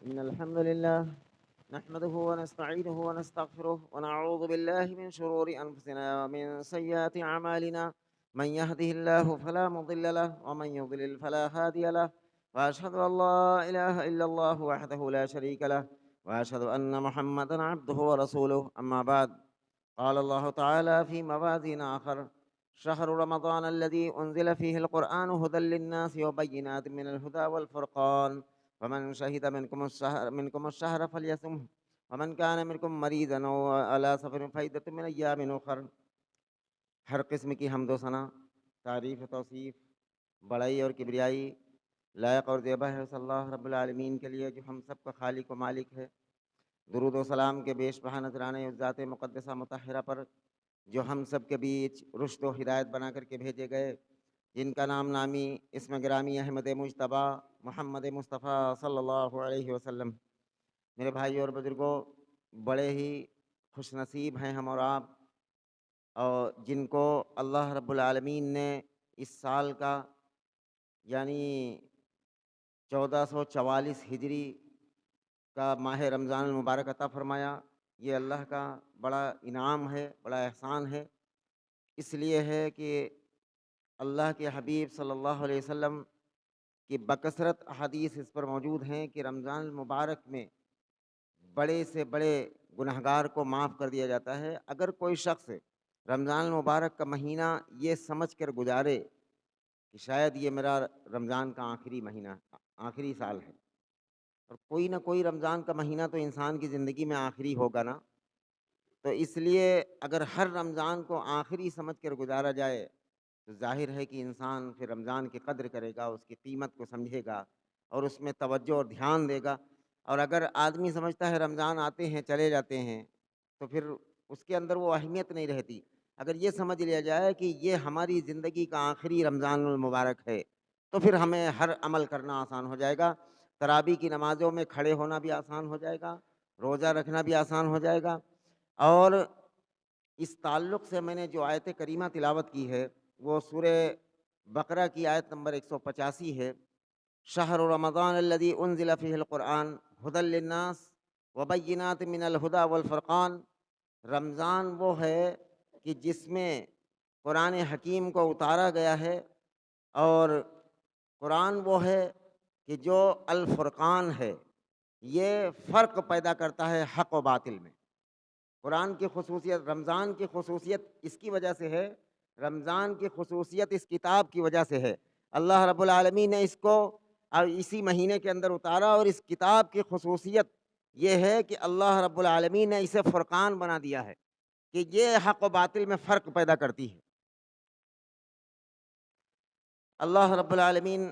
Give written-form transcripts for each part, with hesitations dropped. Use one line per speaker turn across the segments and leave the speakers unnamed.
إن الحمد لله نحمده ونستعينه ونستغفره ونعوذ بالله من شرور أنفسنا ومن سيئات أعمالنا. من يهده الله فلا مضل له ومن يضلل فلا هادي له. وأشهد أن لا إله إلا الله وحده لا شريك له، وأشهد أن محمدا عبده ورسوله. أما بعد، قال الله تعالى في موازين آخر: شهر رمضان الذي أنزل فيه القرآن هدى للناس وبينات من الهدى والفرقان، ومن شهد منكم الشهر فليصمه، ومن كان منكم مريضا أو على سفر فعدة من أيام أخر۔ ہر قسم کی حمد و ثنا، تعریف و توصیف، بڑائی اور کبریائی لائق اور زیبا ہے صلی اللہ رب العالمین کے لیے، جو ہم سب کا خالق و مالک ہے۔ درود و سلام کے بیش بہا نذرانے اس ذات مقدسہ مطہرہ پر، جو ہم سب کے بیچ رشد و ہدایت بنا کر کے بھیجے گئے، جن کا نام نامی اسم گرامی احمد مجتبیٰ محمد مصطفیٰ صلی اللہ علیہ وسلم۔ میرے بھائی اور بزرگوں، بڑے ہی خوش نصیب ہیں ہم اور آپ، اور جن کو اللہ رب العالمین نے اس سال کا یعنی 1444 ہجری کا ماہ رمضان المبارک عطا فرمایا۔ یہ اللہ کا بڑا انعام ہے، بڑا احسان ہے۔ اس لیے ہے کہ اللہ کے حبیب صلی اللہ علیہ وسلم کی بکثرت احادیث اس پر موجود ہیں کہ رمضان المبارک میں بڑے سے بڑے گنہگار کو معاف کر دیا جاتا ہے۔ اگر کوئی شخص رمضان المبارک کا مہینہ یہ سمجھ کر گزارے کہ شاید یہ میرا رمضان کا آخری مہینہ، آخری سال ہے، اور کوئی نہ کوئی رمضان کا مہینہ تو انسان کی زندگی میں آخری ہوگا نا، تو اس لیے اگر ہر رمضان کو آخری سمجھ کر گزارا جائے تو ظاہر ہے کہ انسان پھر رمضان کی قدر کرے گا، اس کی قیمت کو سمجھے گا اور اس میں توجہ اور دھیان دے گا۔ اور اگر آدمی سمجھتا ہے رمضان آتے ہیں چلے جاتے ہیں تو پھر اس کے اندر وہ اہمیت نہیں رہتی۔ اگر یہ سمجھ لیا جائے کہ یہ ہماری زندگی کا آخری رمضان المبارک ہے تو پھر ہمیں ہر عمل کرنا آسان ہو جائے گا۔ تراویح کی نمازوں میں کھڑے ہونا بھی آسان ہو جائے گا، روزہ رکھنا بھی آسان ہو جائے گا۔ اور اس تعلق سے میں نے جو آیت کریمہ تلاوت کی ہے وہ سورہ بقرہ کی آیت نمبر 185 ہے۔ شہر رمضان الذی انزل فیہ القرآن ھدی للناس وبینات من الہدی والفرقان۔ رمضان وہ ہے کہ جس میں قرآن حکیم کو اتارا گیا ہے، اور قرآن وہ ہے کہ جو الفرقان ہے، یہ فرق پیدا کرتا ہے حق و باطل میں۔ قرآن کی خصوصیت، رمضان کی خصوصیت اس کی وجہ سے ہے، رمضان کی خصوصیت اس کتاب کی وجہ سے ہے۔ اللہ رب العالمین نے اس کو اسی مہینے کے اندر اتارا، اور اس کتاب کی خصوصیت یہ ہے کہ اللہ رب العالمین نے اسے فرقان بنا دیا ہے کہ یہ حق و باطل میں فرق پیدا کرتی ہے۔ اللہ رب العالمین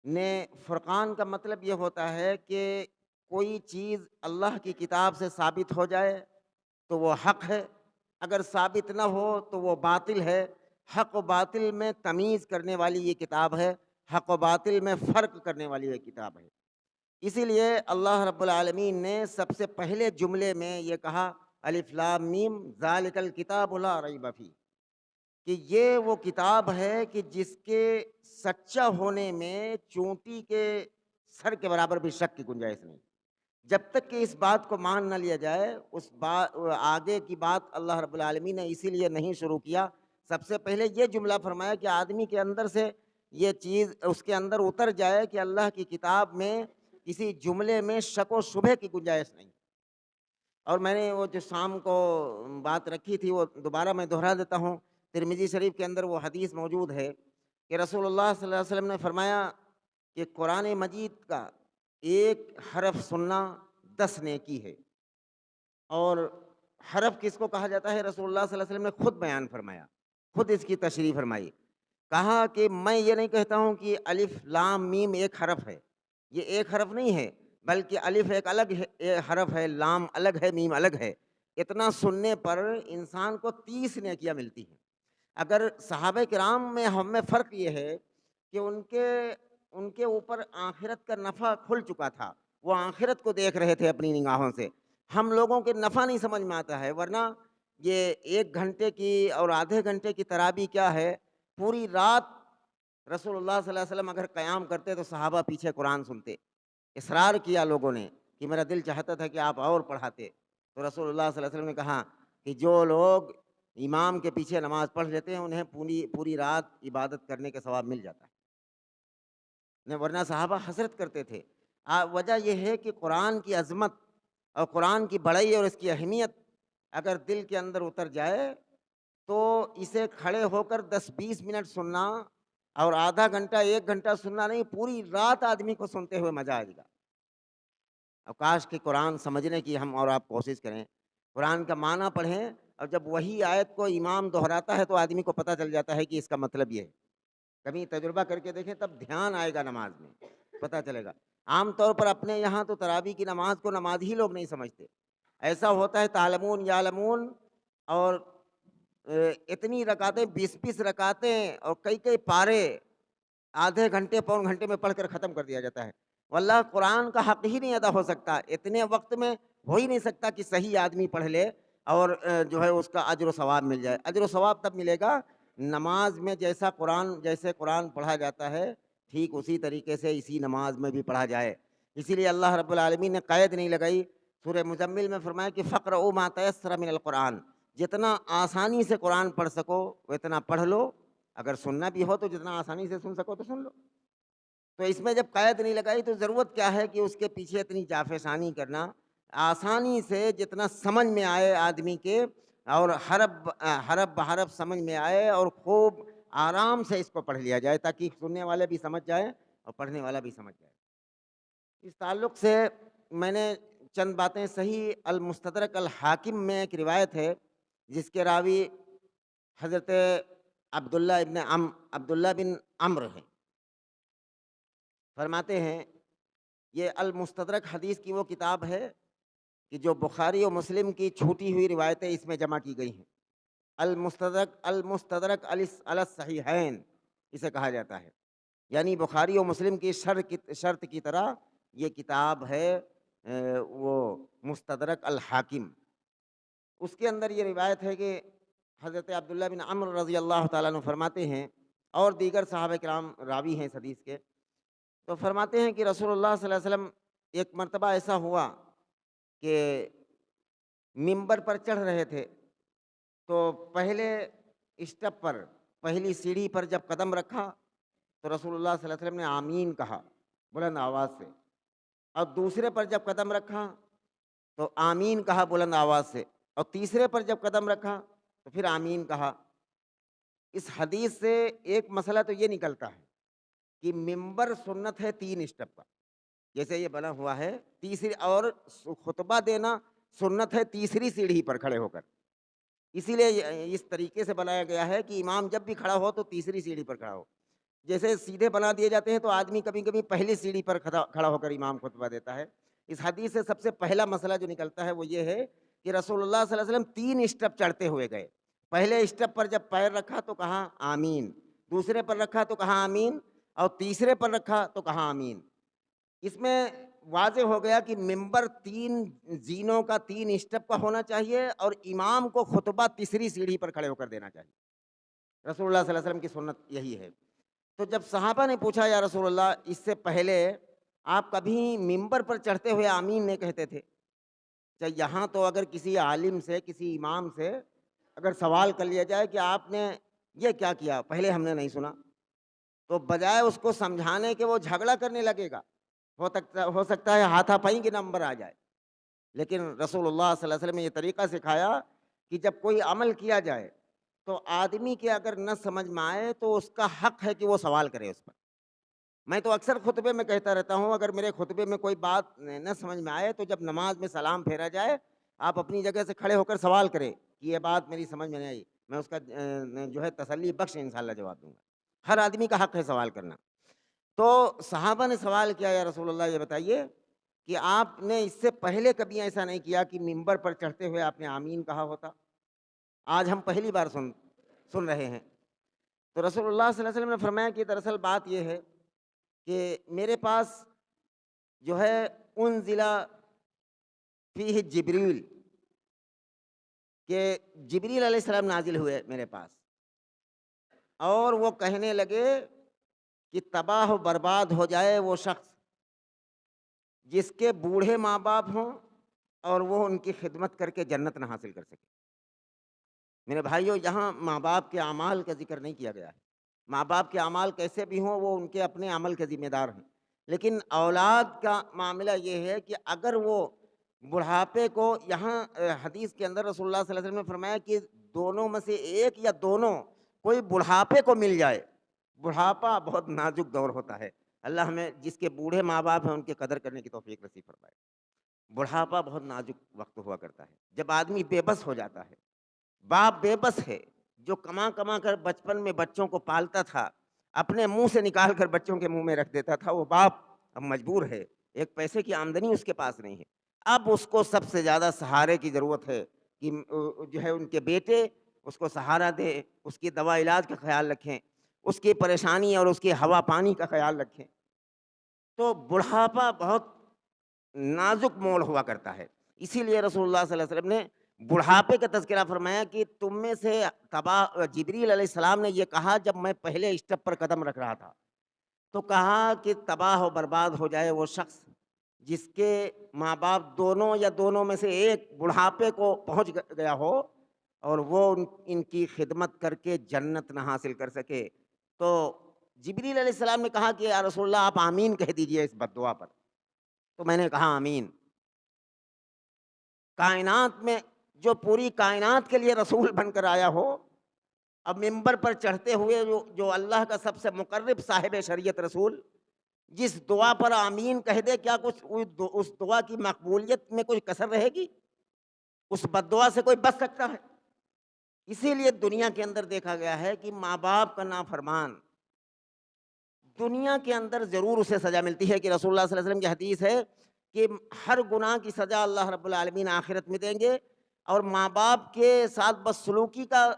نے فرقان کا مطلب یہ ہوتا ہے کہ کوئی چیز اللہ کی کتاب سے ثابت ہو جائے تو وہ حق ہے، اگر ثابت نہ ہو تو وہ باطل ہے۔ حق و باطل میں تمیز کرنے والی یہ کتاب ہے، حق و باطل میں فرق کرنے والی یہ کتاب ہے۔ اسی لیے اللہ رب العالمین نے سب سے پہلے جملے میں یہ کہا: الف لام میم ذالک الکتاب لا ریب فیہ، کہ یہ وہ کتاب ہے کہ جس کے سچا ہونے میں چونٹی کے سر کے برابر بھی شک کی گنجائش نہیں۔ جب تک کہ اس بات کو مان نہ لیا جائے، اس آگے کی بات اللہ رب العالمین نے اسی لیے نہیں شروع کیا۔ سب سے پہلے یہ جملہ فرمایا کہ آدمی کے اندر سے یہ چیز اس کے اندر اتر جائے کہ اللہ کی کتاب میں کسی جملے میں شک و شبہ کی گنجائش نہیں۔ اور میں نے وہ جو شام کو بات رکھی تھی وہ دوبارہ میں دہرا دیتا ہوں۔ ترمذی شریف کے اندر وہ حدیث موجود ہے کہ رسول اللہ صلی اللہ علیہ وسلم نے فرمایا کہ قرآن مجید کا ایک حرف سننا 10 نیکی ہے۔ اور حرف کس کو کہا جاتا ہے؟ رسول اللہ صلی اللہ علیہ وسلم نے خود بیان فرمایا، خود اس کی تشریح فرمائی۔ کہا کہ میں یہ نہیں کہتا ہوں کہ الف لام میم ایک حرف ہے، یہ ایک حرف نہیں ہے، بلکہ الف ایک الگ حرف ہے، لام الگ ہے، میم الگ ہے۔ اتنا سننے پر انسان کو 30 نیکیاں ملتی ہیں۔ اگر صحابہ کرام میں ہم میں فرق یہ ہے کہ ان کے اوپر آخرت کا نفع کھل چکا تھا، وہ آخرت کو دیکھ رہے تھے اپنی نگاہوں سے۔ ہم لوگوں کے نفع نہیں سمجھ میں آتا ہے، ورنہ یہ 1 گھنٹے کی اور آدھے گھنٹے کی تراویح کیا ہے، پوری رات رسول اللہ صلی اللہ علیہ وسلم اگر قیام کرتے تو صحابہ پیچھے قرآن سنتے۔ اصرار کیا لوگوں نے کہ میرا دل چاہتا تھا کہ آپ اور پڑھاتے، تو رسول اللہ صلی اللہ علیہ وسلم نے کہا کہ جو لوگ امام کے پیچھے نماز پڑھ لیتے ہیں انہیں پوری پوری رات عبادت کرنے کا ثواب مل جاتا ہے، ورنہ صحابہ حسرت کرتے تھے۔ وجہ یہ ہے کہ قرآن کی عظمت اور قرآن کی بڑائی اور اس کی اہمیت اگر دل کے اندر اتر جائے تو اسے کھڑے ہو کر 10-20 منٹ سننا اور آدھا گھنٹہ 1 گھنٹہ سننا نہیں، پوری رات آدمی کو سنتے ہوئے مزہ آئے گا۔ اور کاش کہ قرآن سمجھنے کی ہم اور آپ کوشش کریں، قرآن کا معنی پڑھیں، اور جب وہی آیت کو امام دہراتا ہے تو آدمی کو پتہ چل جاتا ہے کہ اس کا مطلب یہ ہے۔ کبھی تجربہ کر کے دیکھیں، تب دھیان آئے گا نماز میں، پتہ چلے گا۔ عام طور پر اپنے یہاں تو تراویح کی نماز کو نماز ہی لوگ نہیں سمجھتے، ایسا ہوتا ہے تعلمون یعلمون، اور اتنی رکعتیں 20 رکعتیں اور کئی کئی پارے آدھے گھنٹے پون گھنٹے میں پڑھ کر ختم کر دیا جاتا ہے۔ واللہ قرآن کا حق ہی نہیں ادا ہو سکتا، اتنے وقت میں ہو ہی نہیں سکتا کہ صحیح آدمی پڑھ لے اور جو ہے اس کا اجر و ثواب مل جائے۔ اجر و ثواب تب ملے گا نماز میں جیسے قرآن پڑھا جاتا ہے ٹھیک اسی طریقے سے اسی نماز میں بھی پڑھا جائے۔ اسی لیے اللہ رب العالمین نے قید نہیں لگائی، سورہ مزمل میں فرمایا کہ فقرؤوا ما تیسر من القرآن، جتنا آسانی سے قرآن پڑھ سکو وہ اتنا پڑھ لو، اگر سننا بھی ہو تو جتنا آسانی سے سن سکو تو سن لو۔ تو اس میں جب قید نہیں لگائی تو ضرورت کیا ہے کہ اس کے پیچھے اتنی جافشانی کرنا، آسانی سے جتنا سمجھ میں آئے آدمی کے، اور حرف بحرف سمجھ میں آئے اور خوب آرام سے اس کو پڑھ لیا جائے تاکہ سننے والے بھی سمجھ جائے اور پڑھنے والا بھی سمجھ جائے۔ اس تعلق سے میں نے چند باتیں، صحیح المستدرک الحاکم میں ایک روایت ہے جس کے راوی حضرت عبداللہ بن عمرو ہیں، فرماتے ہیں یہ المستدرک حدیث کی وہ کتاب ہے کہ جو بخاری و مسلم کی چھوٹی ہوئی روایتیں اس میں جمع کی گئی ہیں۔ المستدرک علی الصحیحین اسے کہا جاتا ہے، یعنی بخاری و مسلم کی شرط کی طرح یہ کتاب ہے وہ مستدرک الحاکم۔ اس کے اندر یہ روایت ہے کہ حضرت عبداللہ بن عمرو رضی اللہ تعالیٰ عنہ فرماتے ہیں، اور دیگر صحابہ کرام راوی ہیں اس حدیث کے، تو فرماتے ہیں کہ رسول اللہ صلی اللہ علیہ وسلم ایک مرتبہ ایسا ہوا کہ ممبر پر چڑھ رہے تھے، تو پہلے اسٹپ پر، پہلی سیڑھی پر جب قدم رکھا تو رسول اللہ صلی اللہ علیہ وسلم نے آمین کہا بلند آواز سے، اور دوسرے پر جب قدم رکھا تو آمین کہا بلند آواز سے، اور تیسرے پر جب قدم رکھا تو پھر آمین کہا۔ اس حدیث سے ایک مسئلہ تو یہ نکلتا ہے کہ ممبر سنت ہے 3 اسٹپ کا، جیسے یہ بنا ہوا ہے تیسری، اور خطبہ دینا سنت ہے تیسری سیڑھی پر کھڑے ہو کر، اسی لیے اس طریقے سے بنایا گیا ہے کہ امام جب بھی کھڑا ہو تو تیسری سیڑھی پر کھڑا ہو۔ جیسے سیدھے بنا دیے جاتے ہیں تو آدمی کبھی کبھی پہلی سیڑھی پر کھڑا ہو کر امام خطبہ دیتا ہے۔ اس حدیث سے سب سے پہلا مسئلہ جو نکلتا ہے وہ یہ ہے کہ رسول اللہ صلی اللہ علیہ وسلم 3 اسٹپ چڑھتے ہوئے گئے۔ پہلے اسٹپ پر جب پیر رکھا تو کہا آمین، دوسرے پر رکھا تو کہا آمین، اور تیسرے پر رکھا تو کہا آمین۔ اس میں واضح ہو گیا کہ ممبر 3 زینوں کا 3 اسٹپ کا ہونا چاہیے، اور امام کو خطبہ تیسری سیڑھی پر کھڑے ہو کر دینا چاہیے۔ رسول اللہ صلی اللہ علیہ وسلم کی سنت یہی ہے۔ تو جب صحابہ نے پوچھا یا رسول اللہ اس سے پہلے آپ کبھی ممبر پر چڑھتے ہوئے آمین نہیں کہتے تھے؟ یہاں تو اگر کسی عالم سے، کسی امام سے اگر سوال کر لیا جائے کہ آپ نے یہ کیا کیا، پہلے ہم نے نہیں سنا، تو بجائے اس کو سمجھانے کے وہ جھگڑا کرنے لگے گا، ہو سکتا ہے ہاتھا پائی کے نمبر آ جائے۔ لیکن رسول اللہ صلی اللہ علیہ وسلم نے یہ طریقہ سکھایا کہ جب کوئی عمل کیا جائے تو آدمی کے اگر نہ سمجھ میں آئے تو اس کا حق ہے کہ وہ سوال کرے اس پر۔ میں تو اکثر خطبے میں کہتا رہتا ہوں، اگر میرے خطبے میں کوئی بات نہ سمجھ میں آئے تو جب نماز میں سلام پھیرا جائے آپ اپنی جگہ سے کھڑے ہو کر سوال کریں کہ یہ بات میری سمجھ میں نہیں آئی، میں اس کا جو ہے تسلی بخش انشاءاللہ جواب دوں گا۔ ہر آدمی کا حق ہے سوال کرنا۔ تو صحابہ نے سوال کیا یا رسول اللہ یہ بتائیے کہ آپ نے اس سے پہلے کبھی ایسا نہیں کیا کہ ممبر پر چڑھتے ہوئے آپ نے آمین کہا ہوتا؟ آج ہم پہلی بار سن رہے ہیں۔ تو رسول اللہ صلی اللہ علیہ وسلم نے فرمایا کہ دراصل بات یہ ہے کہ میرے پاس جو ہے انزل فیہ جبریل، کہ جبریل علیہ السلام نازل ہوئے میرے پاس، اور وہ کہنے لگے کہ تباہ و برباد ہو جائے وہ شخص جس کے بوڑھے ماں باپ ہوں اور وہ ان کی خدمت کر کے جنت نہ حاصل کر سکے۔ میرے بھائیوں، یہاں ماں باپ کے اعمال کا ذکر نہیں کیا گیا ہے۔ ماں باپ کے اعمال کیسے بھی ہوں، وہ ان کے اپنے عمل کے ذمہ دار ہیں، لیکن اولاد کا معاملہ یہ ہے کہ اگر وہ بڑھاپے کو، یہاں حدیث کے اندر رسول اللہ صلی اللہ علیہ وسلم نے فرمایا کہ دونوں میں سے ایک یا دونوں کوئی بڑھاپے کو مل جائے۔ بڑھاپا بہت نازک دور ہوتا ہے، اللہ ہمیں جس کے بوڑھے ماں باپ ہیں ان کی قدر کرنے کی توفیق نصیب فرمائے۔ بڑھاپا بہت نازک وقت ہوا کرتا ہے، جب آدمی بے بس ہو جاتا ہے۔ باپ بے بس ہے، جو کما کما کر بچپن میں بچوں کو پالتا تھا، اپنے منہ سے نکال کر بچوں کے منہ میں رکھ دیتا تھا، وہ باپ اب مجبور ہے، ایک پیسے کی آمدنی اس کے پاس نہیں ہے، اب اس کو سب سے زیادہ سہارے کی ضرورت ہے کہ جو ہے ان کے بیٹے اس کو سہارا دے، اس کی دوا علاج کا خیال رکھیں، اس کی پریشانی اور اس کی ہوا پانی کا خیال رکھیں۔ تو بڑھاپا بہت نازک موڑ ہوا کرتا ہے، اسی لیے رسول اللہ صلی اللہ علیہ وسلم نے بڑھاپے کا تذکرہ فرمایا کہ تم میں سے جبریل علیہ السلام نے یہ کہا جب میں پہلے اسٹیپ پر قدم رکھ رہا تھا، تو کہا کہ تباہ و برباد ہو جائے وہ شخص جس کے ماں باپ دونوں یا دونوں میں سے ایک بڑھاپے کو پہنچ گیا ہو اور وہ ان کی خدمت کر کے جنت نہ حاصل کر سکے۔ تو جبریل علیہ السلام نے کہا کہ یا رسول اللہ آپ آمین کہہ دیجئے اس بد دعا پر، تو میں نے کہا آمین۔ کائنات میں جو پوری کائنات کے لیے رسول بن کر آیا ہو، اب ممبر پر چڑھتے ہوئے جو اللہ کا سب سے مقرب صاحب شریعت رسول جس دعا پر آمین کہہ دے، کیا کچھ اس دعا کی مقبولیت میں کوئی کسر رہے گی؟ اس بد دعا سے کوئی بچ سکتا ہے؟ اسی لیے دنیا کے اندر دیکھا گیا ہے کہ ماں باپ کا نافرمان دنیا کے اندر ضرور اسے سزا ملتی ہے، کہ رسول اللہ صلی اللہ علیہ وسلم کی حدیث ہے کہ ہر گناہ کی سزا اللہ رب العالمین آخرت میں دیں گے، اور ماں باپ کے ساتھ بدسلوکی کا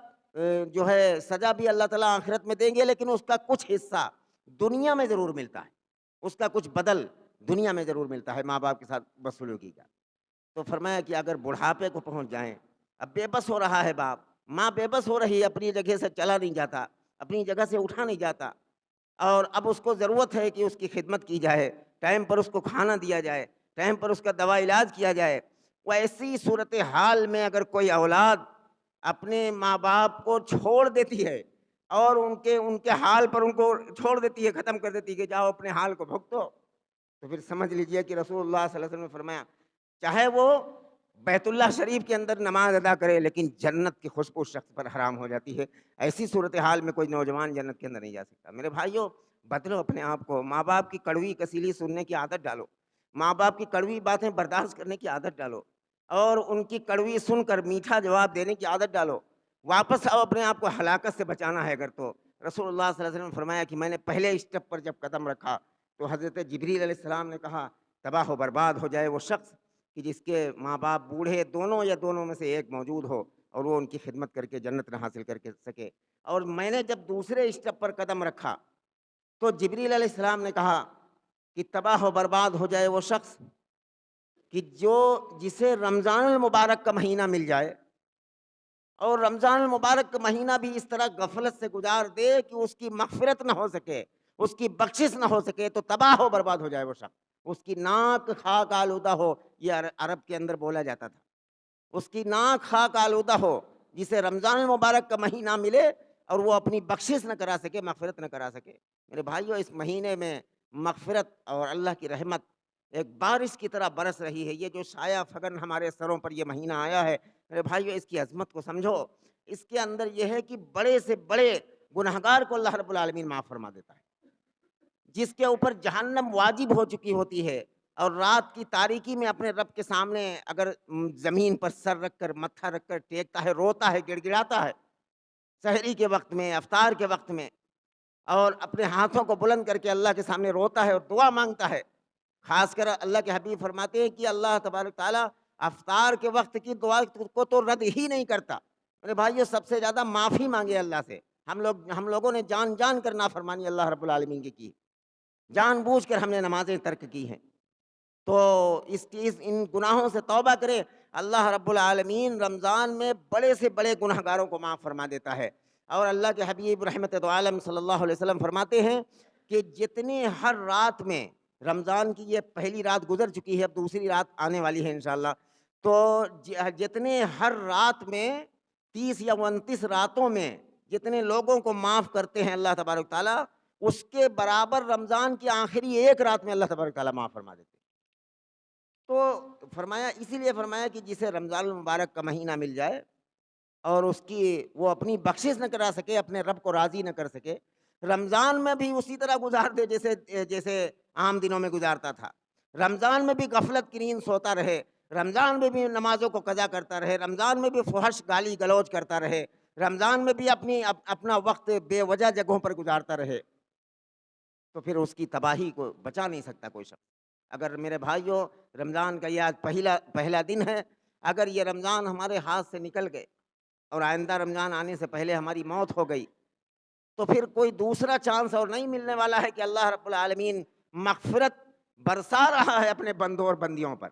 جو ہے سزا بھی اللہ تعالیٰ آخرت میں دیں گے، لیکن اس کا کچھ حصہ دنیا میں ضرور ملتا ہے، اس کا کچھ بدل دنیا میں ضرور ملتا ہے ماں باپ کے ساتھ بدسلوکی کا۔ تو فرمایا کہ اگر بڑھاپے کو پہنچ جائیں، اب بے بس ہو رہا ہے باپ، ماں بے بس ہو رہی ہے، اپنی جگہ سے چلا نہیں جاتا، اپنی جگہ سے اٹھا نہیں جاتا، اور اب اس کو ضرورت ہے کہ اس کی خدمت کی جائے، ٹائم پر اس کو کھانا دیا جائے، ٹائم پر اس کا دوا علاج کیا جائے۔ وہ ایسی صورتحال میں اگر کوئی اولاد اپنے ماں باپ کو چھوڑ دیتی ہے اور ان کے حال پر ان کو چھوڑ دیتی ہے، ختم کر دیتی ہے کہ جاؤ اپنے حال کو بھگتو، تو پھر سمجھ لیجئے کہ رسول اللہ صلی اللہ علیہ وسلم نے فرمایا چاہے وہ بیت اللہ شریف کے اندر نماز ادا کرے، لیکن جنت کی خوشبو شخص پر حرام ہو جاتی ہے۔ ایسی صورتحال میں کوئی نوجوان جنت کے اندر نہیں جا سکتا۔ میرے بھائیوں، بدلو اپنے آپ کو، ماں باپ کی کڑوی کسیلی سننے کی عادت ڈالو، ماں باپ کی کڑوی باتیں برداشت کرنے کی عادت ڈالو، اور ان کی کڑوی سن کر میٹھا جواب دینے کی عادت ڈالو۔ واپس آؤ، اپنے آپ کو ہلاکت سے بچانا ہے اگر تو۔ رسول اللہ صلی اللہ علیہ وسلم نے فرمایا کہ میں نے پہلے اسٹیپ پر جب قدم رکھا تو حضرت جبریل علیہ السلام نے کہا تباہ و برباد ہو جائے وہ شخص کہ جس کے ماں باپ بوڑھے دونوں یا دونوں میں سے ایک موجود ہو اور وہ ان کی خدمت کر کے جنت نہ حاصل کر کے سکے۔ اور میں نے جب دوسرے اسٹیپ پر قدم رکھا تو جبریل علیہ السلام نے کہا کہ تباہ و برباد ہو جائے وہ شخص کہ جسے رمضان المبارک کا مہینہ مل جائے اور رمضان المبارک کا مہینہ بھی اس طرح غفلت سے گزار دے کہ اس کی مغفرت نہ ہو سکے، اس کی بخشش نہ ہو سکے، تو تباہ و برباد ہو جائے وہ شخص۔ اس کی ناک خاک آلودہ ہو، یہ عرب کے اندر بولا جاتا تھا، اس کی ناک خاک آلودہ ہو جسے رمضان المبارک کا مہینہ ملے اور وہ اپنی بخشش نہ کرا سکے، مغفرت نہ کرا سکے۔ میرے بھائیو، اس مہینے میں مغفرت اور اللہ کی رحمت ایک بارش کی طرح برس رہی ہے۔ یہ جو سایہ فگن ہمارے سروں پر یہ مہینہ آیا ہے، میرے بھائیو، اس کی عظمت کو سمجھو۔ اس کے اندر یہ ہے کہ بڑے سے بڑے گنہگار کو اللہ رب العالمین معاف فرما دیتا ہے، جس کے اوپر جہنم واجب ہو چکی ہوتی ہے، اور رات کی تاریکی میں اپنے رب کے سامنے اگر زمین پر سر رکھ کر، متھا رکھ کر ٹیکتا ہے، روتا ہے، گڑ گڑاتا ہے، سحری کے وقت میں، افطار کے وقت میں، اور اپنے ہاتھوں کو بلند کر کے اللہ کے سامنے روتا ہے اور دعا مانگتا ہے۔ خاص کر اللہ کے حبیب فرماتے ہیں کہ اللہ تبارک تعالیٰ افطار کے وقت کی دعا کو تو رد ہی نہیں کرتا۔ میرے بھائیو، سب سے زیادہ معافی مانگے اللہ سے۔ ہم لوگوں نے جان جان کر نافرمانی اللہ رب العالمین کی، جان بوجھ کر ہم نے نمازیں ترک کی ہیں، تو ان گناہوں سے توبہ کرے۔ اللہ رب العالمین رمضان میں بڑے سے بڑے گنہگاروں کو معاف فرما دیتا ہے۔ اور اللہ کے حبیب رحمت دو عالم صلی اللہ علیہ وسلم فرماتے ہیں کہ جتنے ہر رات میں رمضان کی یہ پہلی رات گزر چکی ہے، اب دوسری رات آنے والی ہے انشاءاللہ. تو جتنے ہر رات میں 30 یا 29 راتوں میں جتنے لوگوں کو معاف کرتے ہیں اللہ تبارک تعالیٰ، اس کے برابر رمضان کی آخری ایک رات میں اللہ تبارک تعالیٰ معاف فرما دیتے ہیں. تو فرمایا، اسی لیے فرمایا کہ جسے رمضان المبارک کا مہینہ مل جائے اور اس کی وہ اپنی بخشش نہ کرا سکے، اپنے رب کو راضی نہ کر سکے، رمضان میں بھی اسی طرح گزار دے جیسے عام دنوں میں گزارتا تھا. رمضان میں بھی غفلت کی نیند سوتا رہے، رمضان میں بھی نمازوں کو قضا کرتا رہے، رمضان میں بھی فحش گالی گلوچ کرتا رہے، رمضان میں بھی اپنا وقت بے وجہ جگہوں پر گزارتا رہے، تو پھر اس کی تباہی کو بچا نہیں سکتا کوئی شخص. اگر میرے بھائیوں، رمضان کا یہ آج پہلا دن ہے، اگر یہ رمضان ہمارے ہاتھ سے نکل گئے اور آئندہ رمضان آنے سے پہلے ہماری موت ہو گئی، تو پھر کوئی دوسرا چانس اور نہیں ملنے والا ہے کہ اللہ رب العالمین مغفرت برسا رہا ہے اپنے بندوں اور بندیوں پر.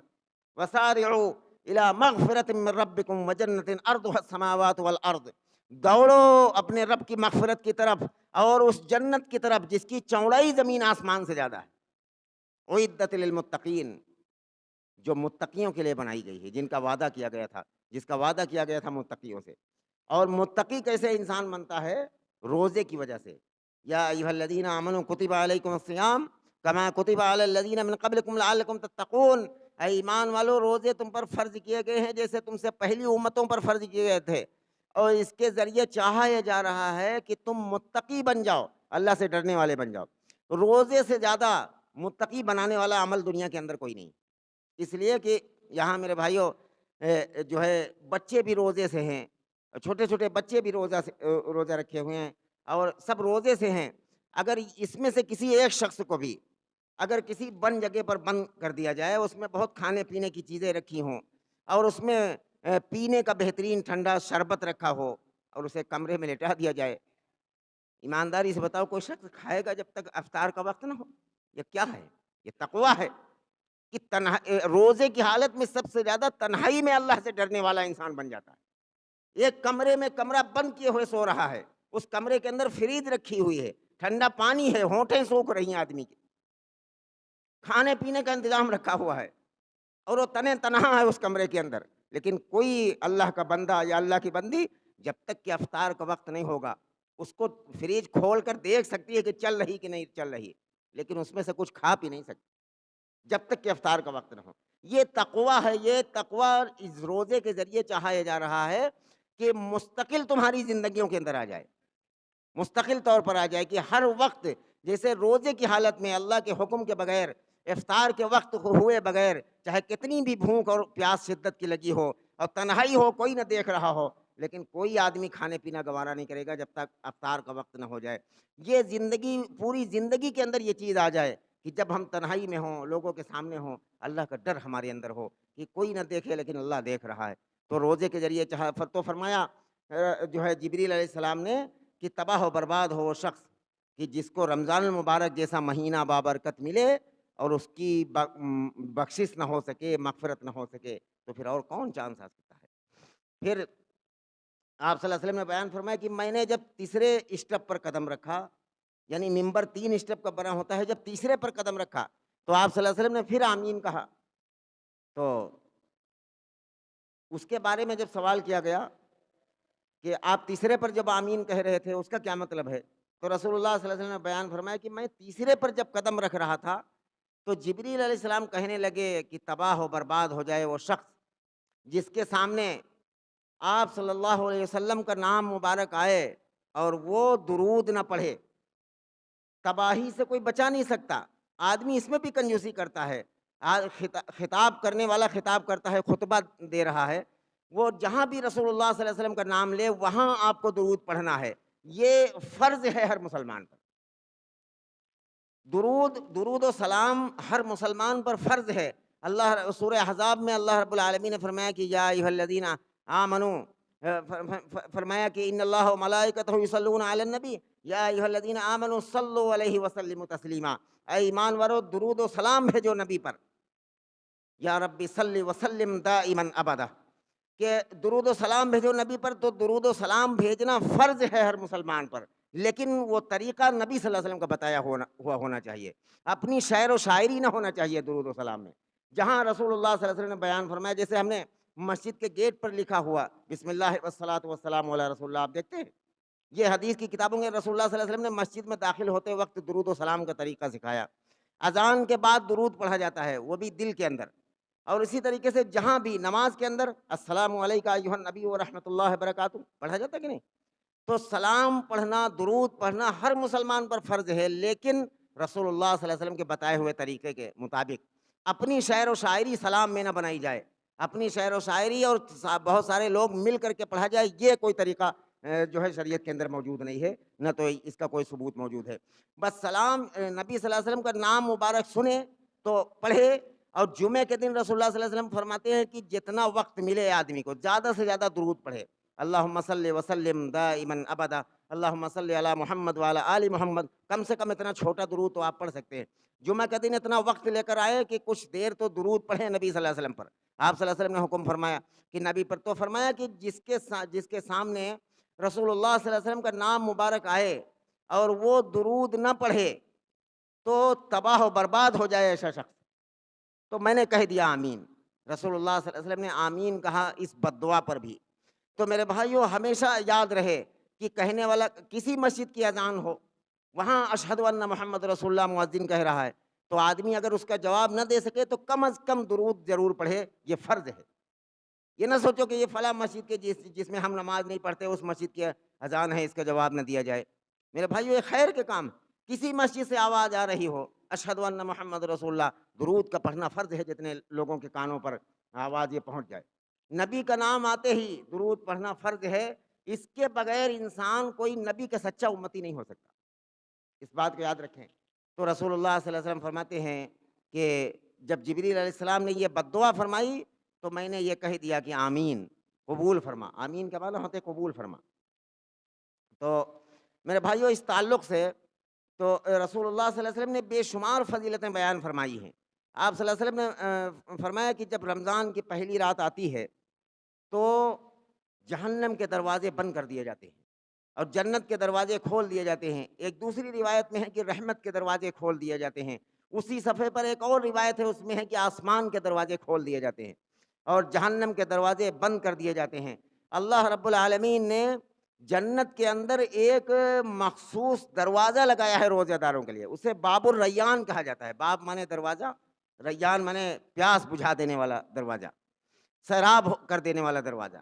وسارعوا الی مغفرت من ربکم وجنت ارضها السماوات والارض، دوڑو اپنے رب کی مغفرت کی طرف اور اس جنت کی طرف جس کی چوڑائی زمین آسمان سے زیادہ ہے. اعدت للمتقین، جو متقیوں کے لیے بنائی گئی ہے، جن کا وعدہ کیا گیا تھا، جس کا وعدہ کیا گیا تھا متقیوں سے. اور متقی کیسے انسان بنتا ہے؟ روزے کی وجہ سے. یا ایھا الذین آمنوا کتب علیکم الصیام کما کتب علی الذین من قبلکم لعلکم تتقون، اے ایمان والو، روزے تم پر فرض کیے گئے ہیں جیسے تم سے پہلی امتوں پر فرض کیے گئے تھے، اور اس کے ذریعے چاہا یہ جا رہا ہے کہ تم متقی بن جاؤ، اللہ سے ڈرنے والے بن جاؤ. روزے سے زیادہ متقی بنانے والا عمل دنیا کے اندر کوئی نہیں. اس لیے کہ یہاں میرے بھائیوں جو ہے بچے بھی روزے سے ہیں، چھوٹے چھوٹے بچے بھی روزہ رکھے ہوئے ہیں اور سب روزے سے ہیں. اگر اس میں سے کسی ایک شخص کو بھی اگر کسی بند جگہ پر بند کر دیا جائے، اس میں بہت کھانے پینے کی چیزیں رکھی ہوں اور اس میں پینے کا بہترین ٹھنڈا شربت رکھا ہو اور اسے کمرے میں لٹا دیا جائے، ایمانداری سے بتاؤ کوئی شخص کھائے گا جب تک افطار کا وقت نہ ہو؟ یہ کیا ہے؟ یہ تقویٰ ہے کہ روزے کی حالت میں سب سے زیادہ تنہائی میں اللہ سے ڈرنے والا انسان بن جاتا ہے. ایک کمرے میں کمرہ بند کیے ہوئے سو رہا ہے، اس کمرے کے اندر فریج رکھی ہوئی ہے، ٹھنڈا پانی ہے، ہونٹیں سوکھ رہی ہیں آدمی کی، کھانے پینے کا انتظام رکھا ہوا ہے اور وہ تنہا ہے اس کمرے کے اندر. لیکن کوئی اللہ کا بندہ یا اللہ کی بندی جب تک کہ افطار کا وقت نہیں ہوگا، اس کو فریج کھول کر دیکھ سکتی ہے کہ چل رہی کہ نہیں چل رہی، لیکن اس میں سے کچھ کھا پی نہیں سکتی جب تک کہ افطار کا وقت نہ ہو. یہ تقویٰ ہے. یہ تقویٰ اس روزے کے ذریعے چاہا جا رہا ہے کہ مستقل تمہاری زندگیوں کے اندر آ جائے، مستقل طور پر آ جائے کہ ہر وقت جیسے روزے کی حالت میں اللہ کے حکم کے بغیر، افطار کے وقت ہوئے بغیر، چاہے کتنی بھی بھوک اور پیاس شدت کی لگی ہو اور تنہائی ہو، کوئی نہ دیکھ رہا ہو، لیکن کوئی آدمی کھانے پینا گوارا نہیں کرے گا جب تک افطار کا وقت نہ ہو جائے. یہ زندگی، پوری زندگی کے اندر یہ چیز آ جائے کہ جب ہم تنہائی میں ہوں، لوگوں کے سامنے ہوں، اللہ کا ڈر ہمارے اندر ہو کہ کوئی نہ دیکھے لیکن اللہ دیکھ رہا ہے. تو روزے کے ذریعے تو فرمایا جو ہے جبریل علیہ السلام نے کہ تباہ و برباد ہو وہ شخص کہ جس کو رمضان المبارک جیسا مہینہ بابرکت ملے اور اس کی بخشش نہ ہو سکے، مغفرت نہ ہو سکے، تو پھر اور کون چانس آ سکتا ہے. پھر آپ صلی اللہ علیہ وسلم نے بیان فرمایا کہ میں نے جب تیسرے اسٹیپ پر قدم رکھا، یعنی ممبر 3 اسٹیپ کا بنا ہوتا ہے، جب تیسرے پر قدم رکھا تو آپ صلی اللہ علیہ وسلم نے پھر آمین کہا. تو اس کے بارے میں جب سوال کیا گیا کہ آپ تیسرے پر جب آمین کہہ رہے تھے اس کا کیا مطلب ہے، تو رسول اللہ صلی اللہ علیہ وسلم نے بیان فرمایا کہ میں تیسرے پر جب قدم رکھ رہا تھا تو جبریل علیہ السلام کہنے لگے کہ تباہ و برباد ہو جائے وہ شخص جس کے سامنے آپ صلی اللہ علیہ وسلم کا نام مبارک آئے اور وہ درود نہ پڑھے. تباہی سے کوئی بچا نہیں سکتا. آدمی اس میں بھی کنجوسی کرتا ہے. خطاب کرنے والا خطاب کرتا ہے، خطبہ دے رہا ہے، وہ جہاں بھی رسول اللہ صلی اللہ علیہ وسلم کا نام لے وہاں آپ کو درود پڑھنا ہے. یہ فرض ہے ہر مسلمان پر. درود و سلام ہر مسلمان پر فرض ہے. اللہ سورہ احزاب میں اللہ رب العالمین نے فرمایا کہ یا ایھا الذین آمنو، فرمایا کہ ان اللہ و ملائکتہ یصلون علی النبی یا ایھا الذین آمنوا صلوا علیہ وسلموا تسلیما. اے ایمان والو، درود و سلام بھیجو نبی پر. یا ربی صلی وسلم دائما ابدا، کہ درود و سلام بھیجو نبی پر. تو درود و سلام بھیجنا فرض ہے ہر مسلمان پر. لیکن وہ طریقہ نبی صلی اللہ علیہ وسلم کا بتایا ہوا ہونا چاہیے. اپنی شعر و شاعری نہ ہونا چاہیے درود و سلام میں. جہاں رسول اللہ صلی اللہ علیہ وسلم نے بیان فرمایا، جیسے ہم نے مسجد کے گیٹ پر لکھا ہوا بسم اللہ والصلاۃ والسلام علی رسول اللہ، آپ دیکھتے ہیں یہ حدیث کی کتابوں میں رسول اللہ صلی اللہ علیہ وسلم نے مسجد میں داخل ہوتے وقت درود و سلام کا طریقہ سکھایا. اذان کے بعد درود پڑھا جاتا ہے، وہ بھی دل کے اندر. اور اسی طریقے سے جہاں بھی نماز کے اندر السلام علیکم ایھا النبی ورحمۃ اللہ وبرکاتہ پڑھا جاتا ہے کہ نہیں؟ تو سلام پڑھنا، درود پڑھنا ہر مسلمان پر فرض ہے، لیکن رسول اللہ صلی اللہ علیہ وسلم کے بتائے ہوئے طریقے کے مطابق. اپنی شعر و شاعری سلام میں نہ بنائی جائے. اپنی شعر و شاعری اور بہت سارے لوگ مل کر کے پڑھا جائے، یہ کوئی طریقہ جو ہے شریعت کے اندر موجود نہیں ہے، نہ تو اس کا کوئی ثبوت موجود ہے. بس سلام نبی صلی اللہ علیہ وسلم کا نام مبارک سنے تو پڑھے. اور جمعے کے دن رسول اللہ صلی اللہ علیہ وسلم فرماتے ہیں کہ جتنا وقت ملے آدمی کو زیادہ سے زیادہ درود پڑھے. اللہم صلی وسلم دائما ابدا اللہم صلی علی محمد وعلی آل محمد. کم سے کم اتنا چھوٹا درود تو آپ پڑھ سکتے ہیں. جمعہ کے دن اتنا وقت لے کر آئے کہ کچھ دیر تو درود پڑھیں نبی صلی اللہ علیہ وسلم پر. آپ صلی اللہ علیہ وسلم نے حکم فرمایا کہ نبی پر تو فرمایا کہ جس کے سامنے رسول اللہ صلی اللہ علیہ وسلم کا نام مبارک آئے اور وہ درود نہ پڑھے تو تباہ و برباد ہو جائے ایسا شخص. تو میں نے کہہ دیا آمین. رسول اللہ صلی اللہ علیہ وسلم نے آمین کہا اس بد دعا پر بھی. تو میرے بھائیو ہمیشہ یاد رہے کہ کہنے والا کسی مسجد کی اذان ہو، وہاں اشہد ان محمد رسول اللہ مؤذن کہہ رہا ہے، تو آدمی اگر اس کا جواب نہ دے سکے تو کم از کم درود ضرور پڑھے، یہ فرض ہے. یہ نہ سوچو کہ یہ فلاں مسجد کے جس میں ہم نماز نہیں پڑھتے اس مسجد کی اذان ہے، اس کا جواب نہ دیا جائے. میرے بھائیو یہ خیر کے کام. کسی مسجد سے آواز آ رہی ہو اشہد ان محمد رسول اللہ، درود کا پڑھنا فرض ہے جتنے لوگوں کے کانوں پر آواز یہ پہنچ جائے. نبی کا نام آتے ہی درود پڑھنا فرض ہے. اس کے بغیر انسان کوئی نبی کا سچا امتی نہیں ہو سکتا، اس بات کو یاد رکھیں. تو رسول اللہ صلی اللہ علیہ وسلم فرماتے ہیں کہ جب جبریل علیہ السلام نے یہ بد دعا فرمائی تو میں نے یہ کہہ دیا کہ آمین، قبول فرما. آمین کا معنی ہوتے قبول فرما. تو میرے بھائیو اس تعلق سے تو رسول اللہ صلی اللہ علیہ وسلم نے بے شمار فضیلتیں بیان فرمائی ہیں. آپ صلی اللہ علیہ وسلم نے فرمایا کہ جب رمضان کی پہلی رات آتی ہے تو جہنم کے دروازے بند کر دیے جاتے ہیں اور جنت کے دروازے کھول دیے جاتے ہیں. ایک دوسری روایت میں ہے کہ رحمت کے دروازے کھول دیے جاتے ہیں. اسی صفحے پر ایک اور روایت ہے، اس میں ہے کہ آسمان کے دروازے کھول دیے جاتے ہیں اور جہنم کے دروازے بند کر دیے جاتے ہیں. اللہ رب العالمین نے جنت کے اندر ایک مخصوص دروازہ لگایا ہے روزہ داروں کے لیے، اسے باب الریان کہا جاتا ہے. باب مانے دروازہ، ریان مانے پیاس بجھا دینے والا دروازہ، سیراب کر دینے والا دروازہ.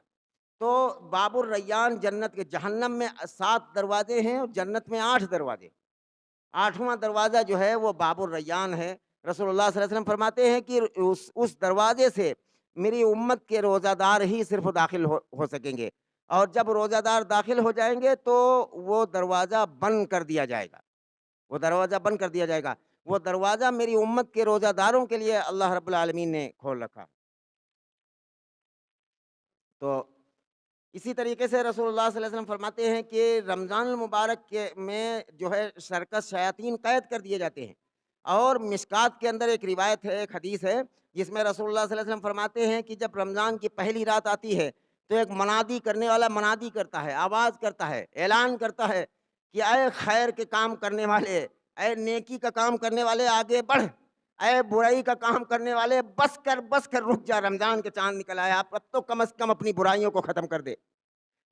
تو باب الریان جنت کے، جہنم میں 7 دروازے ہیں اور جنت میں 8 دروازے. 8واں دروازہ جو ہے وہ باب الریان ہے. رسول اللہ صلی اللہ علیہ وسلم فرماتے ہیں کہ اس دروازے سے میری امت کے روزہ دار ہی صرف داخل ہو سکیں گے، اور جب روزہ دار داخل ہو جائیں گے تو وہ دروازہ بند کر دیا جائے گا. وہ دروازہ بند کر دیا جائے گا. وہ دروازہ میری امت کے روزہ داروں کے لیے اللہ رب العالمین نے کھول رکھا. تو اسی طریقے سے رسول اللہ صلی اللہ علیہ وسلم فرماتے ہیں کہ رمضان المبارک کے میں جو ہے سرکش شیاطین قید کر دیے جاتے ہیں. اور مشکات کے اندر ایک روایت ہے، ایک حدیث ہے جس میں رسول اللہ صلی اللہ علیہ وسلم فرماتے ہیں کہ جب رمضان کی پہلی رات آتی ہے تو ایک منادی کرنے والا منادی کرتا ہے، آواز کرتا ہے، اعلان کرتا ہے کہ اے خیر کے کام کرنے والے، اے نیکی کا کام کرنے والے آگے بڑھ، اے برائی کا کام کرنے والے بس کر رک جا، رمضان کے چاند نکل آیا، اب تو کم از کم اپنی برائیوں کو ختم کر دے.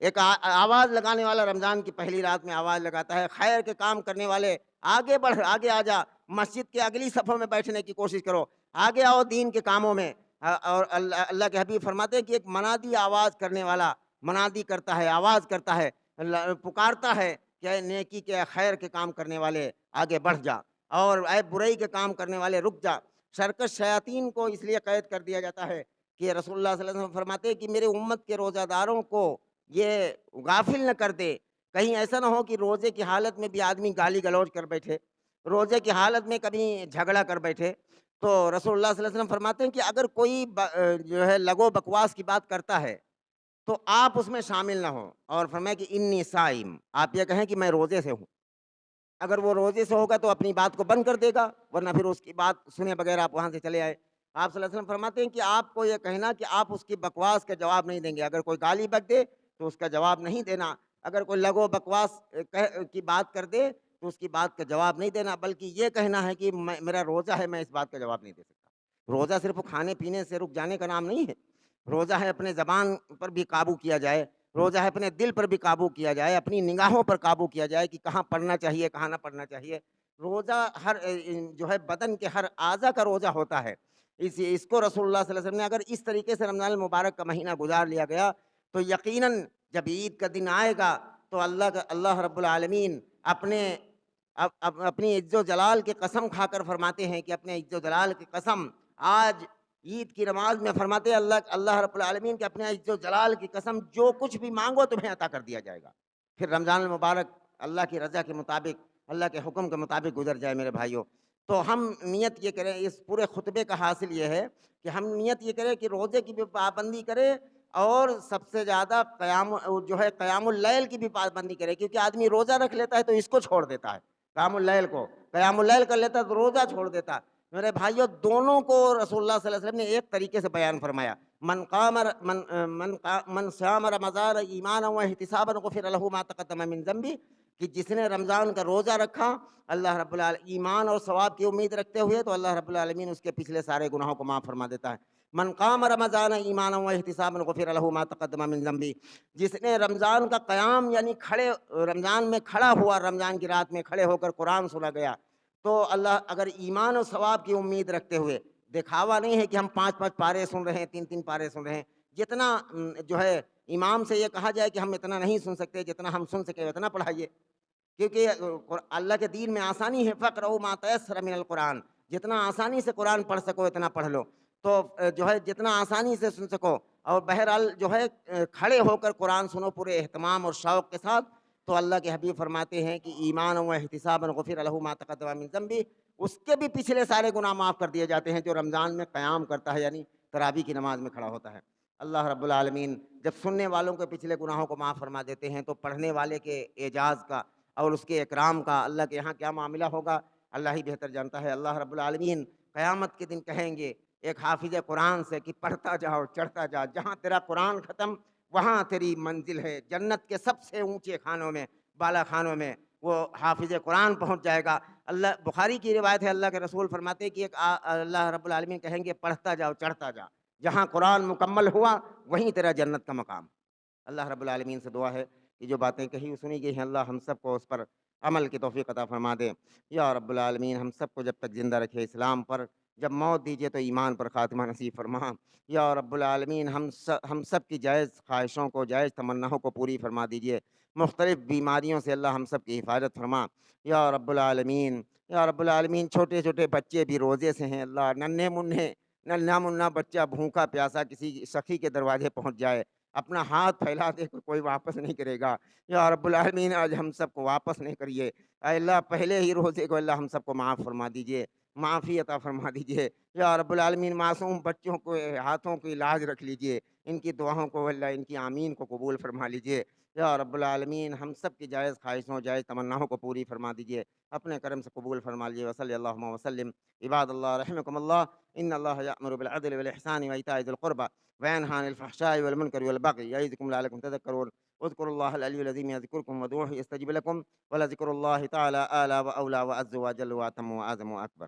ایک آواز لگانے والا رمضان کی پہلی رات میں آواز لگاتا ہے، خیر کے کام کرنے والے آگے بڑھ، آگے آ جا، مسجد کے اگلی صفوں میں بیٹھنے کی کوشش کرو، آگے آؤ دین کے کاموں میں. اور اللہ کے حبیب فرماتے ہیں کہ ایک منادی آواز کرنے والا منادی کرتا ہے، آواز کرتا ہے، پکارتا ہے کہ اے نیکی کے خیر کے کام کرنے والے آگے بڑھ جا، اور اے برائی کے کام کرنے والے رک جا. سرکش شیاطین کو اس لیے قید کر دیا جاتا ہے کہ رسول اللہ صلی اللہ علیہ وسلم فرماتے ہیں کہ میرے امت کے روزہ داروں کو یہ غافل نہ کر دے. کہیں ایسا نہ ہو کہ روزے کی حالت میں بھی آدمی گالی گلوچ کر بیٹھے، روزے کی حالت میں کبھی جھگڑا کر بیٹھے. تو رسول اللہ صلی اللہ علیہ وسلم فرماتے ہیں کہ اگر کوئی جو ہے لغو بکواس کی بات کرتا ہے تو آپ اس میں شامل نہ ہوں، اور فرمایا کہ انی صائم، آپ یہ کہیں کہ میں روزے سے ہوں. اگر وہ روزے سے ہوگا تو اپنی بات کو بند کر دے گا، ورنہ پھر اس کی بات سنے بغیر آپ وہاں سے چلے آئے. آپ صلی اللہ علیہ وسلم فرماتے ہیں کہ آپ کو یہ کہنا کہ آپ اس کی بکواس کا جواب نہیں دیں گے. اگر کوئی گالی بک دے تو اس کا جواب نہیں دینا، اگر کوئی لغو بکواس کی بات کر دے تو اس کی بات کا جواب نہیں دینا، بلکہ یہ کہنا ہے کہ میرا روزہ ہے، میں اس بات کا جواب نہیں دے سکتا۔ روزہ صرف کھانے پینے سے رک جانے کا نام نہیں ہے، روزہ ہے اپنے زبان پر بھی قابو کیا جائے، روزہ ہے اپنے دل پر بھی قابو کیا جائے، اپنی نگاہوں پر قابو کیا جائے کہ کہاں پڑھنا چاہیے کہاں نہ پڑھنا چاہیے۔ روزہ ہر جو ہے بدن کے ہر اعضا کا روزہ ہوتا ہے۔ اس کو رسول اللہ صلی اللہ علیہ وسلم نے اگر اس طریقے سے رمضان المبارک کا مہینہ گزار لیا گیا تو یقیناً جب عید کا دن آئے گا تو اللہ رب العالمین اپنی عز و جلال کی قسم کھا کر فرماتے ہیں کہ اپنے عز و جلال کی قسم، آج عید کی نماز میں فرماتے ہیں اللہ رب العالمین کہ اپنے عز و جلال کی قسم جو کچھ بھی مانگو تمہیں عطا کر دیا جائے گا۔ پھر رمضان المبارک اللہ کی رضا کے مطابق، اللہ کے حکم کے مطابق گزر جائے میرے بھائیوں۔ تو ہم نیت یہ کریں، اس پورے خطبے کا حاصل یہ ہے کہ ہم نیت یہ کریں کہ روزے کی بھی پابندی کریں، اور سب سے زیادہ قیام اللیل کی بھی پابندی کرے، کیونکہ آدمی روزہ رکھ لیتا ہے تو اس کو چھوڑ دیتا ہے، قیام اللیل کر لیتا ہے تو روزہ چھوڑ دیتا ہے۔ میرے بھائیوں، دونوں کو رسول اللہ صلی اللہ علیہ وسلم نے ایک طریقے سے بیان فرمایا، من صام رمضان ایمانا و احتسابا غفر له ما تقدم من ذنبه، کہ جس نے رمضان کا روزہ رکھا اللہ رب العالمین ایمان اور ثواب کی امید رکھتے ہوئے تو اللہ رب العالمین اس کے پچھلے سارے گناہوں کو معاف فرما دیتا ہے۔ من قام رمضان ایمانا و احتسابا غفر له ما تقدم من ذنبه، جس نے رمضان کا قیام یعنی رمضان میں کھڑا ہوا، رمضان کی رات میں کھڑے ہو کر قرآن سنا گیا، تو اللہ اگر ایمان اور ثواب کی امید رکھتے ہوئے، دکھاوا نہیں ہے کہ ہم 5 پارے سن رہے ہیں، 3 پارے سن رہے ہیں، جتنا امام سے یہ کہا جائے کہ ہم اتنا نہیں سن سکتے، جتنا ہم سن سکے اتنا پڑھائیے، کیونکہ اللہ کے دین میں آسانی ہے، فقرؤ ما تیسر من القرآن، جتنا آسانی سے قرآن پڑھ سکو اتنا پڑھ لو، تو جتنا آسانی سے سن سکو، اور بہرحال کھڑے ہو کر قرآن سنو پورے اہتمام اور شوق کے ساتھ، تو اللہ کے حبیب فرماتے ہیں کہ ایمان و احتسابا غفر له ما تقدم من ذنبه، اس کے بھی پچھلے سارے گناہ معاف کر دیے جاتے ہیں جو رمضان میں قیام کرتا ہے، یعنی تراویح کی نماز میں کھڑا ہوتا ہے۔ اللہ رب العالمین جب سننے والوں کے پچھلے گناہوں کو معاف فرما دیتے ہیں تو پڑھنے والے کے اعجاز کا اور اس کے اکرام کا اللہ کے یہاں کیا معاملہ ہوگا اللہ ہی بہتر جانتا ہے۔ اللہ رب العالمین قیامت کے دن کہیں گے ایک حافظ قرآن سے کہ پڑھتا جاؤ چڑھتا جا، جہاں تیرا قرآن ختم وہاں تیری منزل ہے، جنت کے سب سے اونچے خانوں میں، بالا خانوں میں وہ حافظ قرآن پہنچ جائے گا۔ اللہ بخاری کی روایت ہے، اللہ کے رسول فرماتے ہیں کہ اللہ رب العالمین کہیں گے پڑھتا جاؤ چڑھتا جا، جہاں قرآن مکمل ہوا وہیں تیرا جنت کا مقام۔ اللہ رب العالمین سے دعا ہے کہ جو باتیں کہی سنی گئی ہیں اللہ ہم سب کو اس پر عمل کی توفیق عطا فرما دے۔ یا رب العالمین ہم سب کو جب تک زندہ رکھے اسلام پر، جب موت دیجیے تو ایمان پر خاتمہ نصیب فرما۔ یا رب العالمین ہم سب کی جائز خواہشوں کو، جائز تمناؤں کو پوری فرما دیجیے۔ مختلف بیماریوں سے اللہ ہم سب کی حفاظت فرما۔ یا رب العالمین، یا رب العالمین چھوٹے چھوٹے بچے بھی روزے سے ہیں اللہ، ننھا منا بچہ بھوکا پیاسا کسی سخی کے دروازے پہنچ جائے، اپنا ہاتھ پھیلا دے کوئی واپس نہیں کرے گا۔ یا رب العالمین آج ہم سب کو واپس نہیں کریے، اے اللہ پہلے ہی روزے کو اللہ ہم سب کو معاف فرما دیجیے، معافی عطا فرما دیجیے۔ یا رب العالمین معصوم بچوں کو ہاتھوں کی لاج رکھ لیجیے، ان کی دعاؤں کو اللہ ان کی آمین کو قبول فرما لیجیے۔ یا رب العالمین ہم سب کی جائز خواہشوں، جائز تمناؤں کو پوری فرما دیجیے، اپنے کرم سے قبول فرما لیجیے۔ وصلی اللہ وسلم عباد اللہ رحمکم اللہ، ان اللہ یأمر بالعدل والإحسان وإيتاء ذی القربى وینہی عن الفحشاء والمنکر والبغی یعظکم لعلکم تذکرون۔ اذکروا اللہ العلی العظیم یذکرکم وادعوہ یستجب لکم ولذکر اللہ تعالی اعلی واولی واعز واجل واتم واعظم واکبر۔